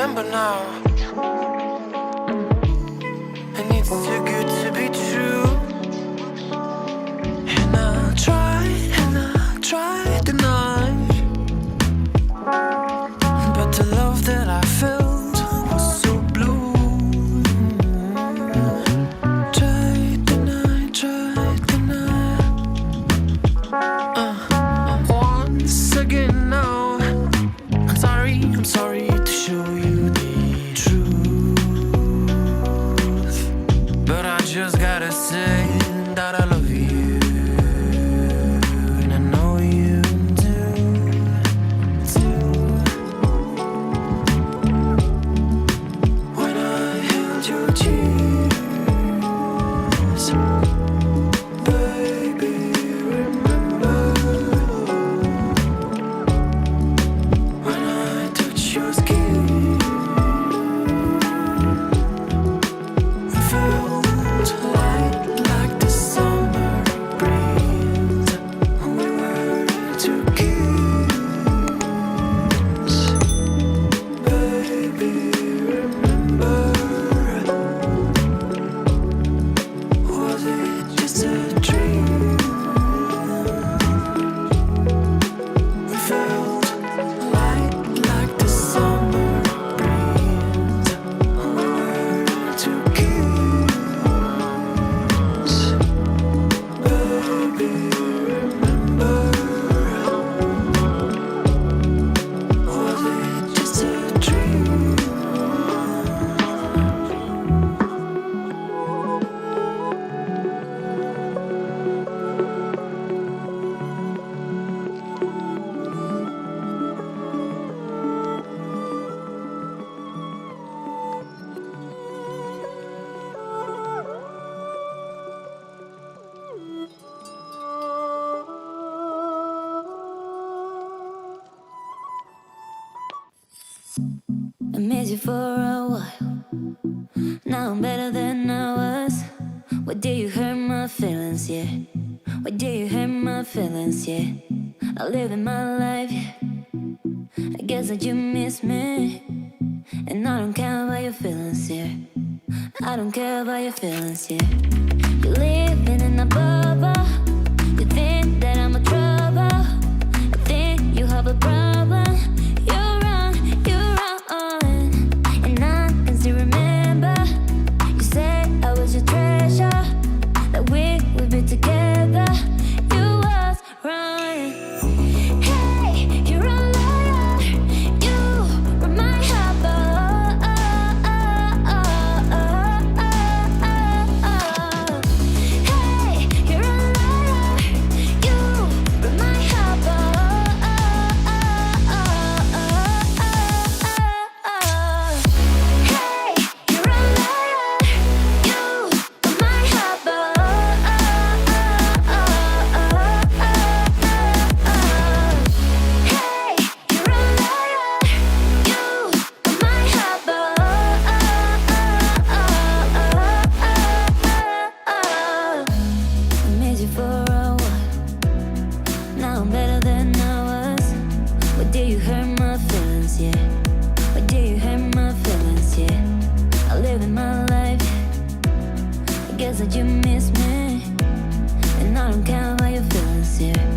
remember now. And it's too good to be true. And I tried deny. But the love that I felt was so blue. Tried deny. Once again now, I'm sorry to show you the truth. But I just gotta say that I love you. And I know you do, too. When I held your tears, baby, remember. When I touch your skin, it felt like the summer breeze. We were to kiss, baby, remember. Was it just a dream? We felt like the summer breeze. We were to kiss, baby, remember. Was it just a dream? I missed you for a while. Now I'm better than I was. Why did you hurt my feelings, yeah? Why did you hurt my feelings, yeah? I live in my life, yeah. I guess that you miss me. And I don't care about your feelings, yeah. I don't care about your feelings, yeah. You're living in a bubble. You think that I'm a trouble. I think you have a problem. You're wrong. And I can still remember. You said I was your treasure, that we would be together. You was wrong. Hey, you're a liar. You were my harbor. Hey, you're a liar. You were my harbor. Hey, you're a liar. You were my harbor. Hey, you're a liar. You were my harbor. I missed you for a while. Now I'm better than I was. Why did you hurt my feelings, yeah? Why did you hurt my feelings, yeah? I live in my life, yeah. I guess that you miss me. And I don't care about your feelings, yeah.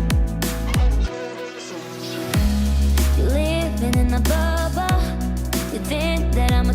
You're living in a bubble. You think that I'm a